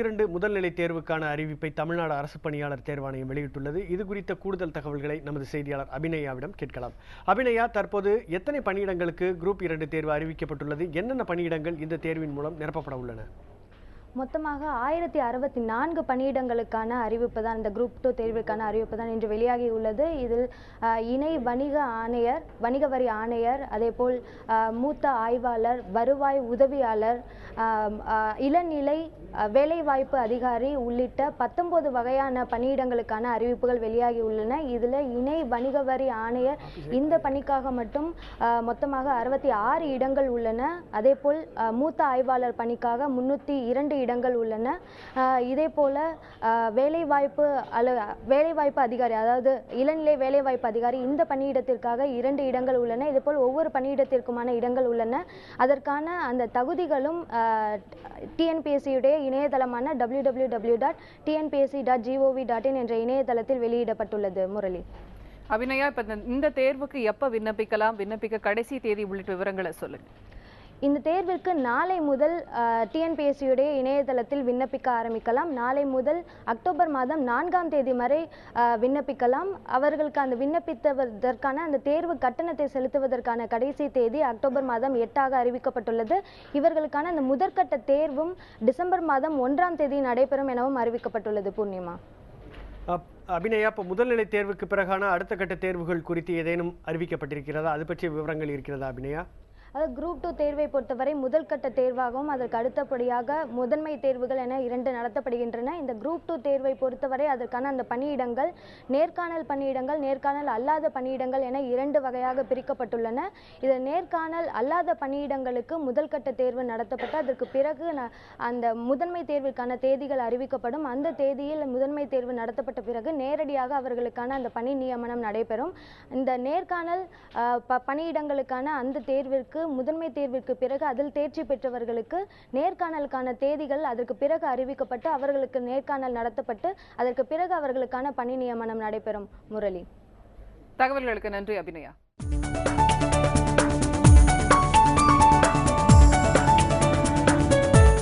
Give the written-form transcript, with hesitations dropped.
2 முதல்நிலை தேர்வுக்கான அறிவிப்பை தமிழ்நாடு அரசு பணியாளர் தேர்வாணையம் வெளியிட்டுள்ளது. இது குறித்த கூடுதல் தகவல்களை நமது செய்தியாளர் அபிநயாவிடம் கேட்கலாம். அபிநயா, தற்போது எத்தனை பணியிடங்களுக்கு குரூப் 2 தேர்வு அறிவிக்கப்பட்டுள்ளது? என்னென்ன பணியிடங்கள் இந்த தேர்வின் மூலம் நிரப்பப்பட உள்ளன? மொத்தமாக 1064 பணியிடங்களுக்கான அறிவிப்பு தான், இந்த குரூப் 2 தேர்விற்கான அறிவிப்பு தான் இன்று வெளியாகி உள்ளது. இதில் இணை வணிக வரி ஆணையர், அதேபோல் மூத்த ஆய்வாளர், வருவாய் உதவியாளர், இளநிலை வேலைவாய்ப்பு அதிகாரி உள்ளிட்ட 19 வகையான பணியிடங்களுக்கான அறிவிப்புகள் வெளியாகி உள்ளன. இதில் இணை வணிக வரி ஆணையர் இந்த பணிக்காக மட்டும் மொத்தமாக 66 இடங்கள் உள்ளன. அதேபோல் மூத்த ஆய்வாளர் பணிக்காக 302 இடங்கள் உள்ளன. இதே போல வேலைவாய்ப்பு அதிகாரி, அதாவது இளநிலை வேலைவாய்ப்பு அதிகாரி, இந்த பணியிடத்திற்காக 2 இடங்கள் உள்ளன. இதேபோல் ஒவ்வொரு பணியிடத்திற்குமான இடங்கள் உள்ளன. அதற்கான அந்த தகுதிகளும் டிஎன்பிஎஸ்சியுடைய இணையதளமான www.tnpsc.gov.in என்ற இணையதளத்தில் வெளியிடப்பட்டுள்ளது. முரளி. அபிநயா, இப்ப இந்த தேர்வுக்கு எப்ப விண்ணப்பிக்கலாம், விண்ணப்பிக்க கடைசி தேதி உள்ளிட்ட விவரங்களை சொல்லுங்க. இந்த தேர்விற்கு நாளை முதல் டிஎன்பிஎஸ்சியுடைய இணையதளத்தில் விண்ணப்பிக்க ஆரம்பிக்கலாம். நாளை முதல் அக்டோபர் மாதம் 4ஆம் தேதி வரை விண்ணப்பிக்கலாம். அவர்களுக்கு அந்த விண்ணப்பித்ததற்கான அந்த தேர்வு கட்டணத்தை செலுத்துவதற்கான கடைசி தேதி அக்டோபர் மாதம் 8ஆக அறிவிக்கப்பட்டுள்ளது. இவர்களுக்கான அந்த முதற்கட்ட தேர்வும் டிசம்பர் மாதம் 1ஆம் தேதி நடைபெறும் எனவும் அறிவிக்கப்பட்டுள்ளது. பூர்ணிமா. அபிநயா, இப்போ முதல்நிலை தேர்வுக்கு பிறகான அடுத்த கட்ட தேர்வுகள் குறித்து ஏதேனும் அறிவிக்கப்பட்டிருக்கிறதா? அது பற்றிய விவரங்கள் இருக்கிறதா அபிநயா? அதாவது குரூப் 2 தேர்வை பொறுத்தவரை முதல் கட்ட தேர்வாகவும் அதற்கு அடுத்தபடியாக முதன்மை தேர்வுகள் என 2 நடத்தப்படுகின்றன. இந்த குரூப் 2 தேர்வை பொறுத்தவரை அதற்கான அந்த பணியிடங்கள் நேர்காணல் பணியிடங்கள், நேர்காணல் அல்லாத பணியிடங்கள் என 2 வகையாக பிரிக்கப்பட்டுள்ளன. இதில் நேர்காணல் அல்லாத பணியிடங்களுக்கு முதல் கட்ட தேர்வு நடத்தப்பட்டு அதற்கு பிறகு அந்த முதன்மை தேர்விற்கான தேதிகள் அறிவிக்கப்படும். அந்த தேதியில் முதன்மை தேர்வு நடத்தப்பட்ட பிறகு நேரடியாக அவர்களுக்கான அந்த பணி நியமனம் நடைபெறும். இந்த நேர்காணல் பணியிடங்களுக்கான அந்த தேர்விற்கு முதன்மை தேர்விற்கு பிறகு அதில் தேர்ச்சி பெற்றவர்களுக்கு நேர்காணலுக்கான தேதிகள் அதற்கு பிறகு அறிவிக்கப்பட்டு அவர்களுக்கு நேர்காணல் நடத்தப்பட்டு அதற்கு பிறகு அவர்களுக்கான பணி நியமனம் நடைபெறும். முரளி. தகவல்களுக்கு நன்றி அபிநயா.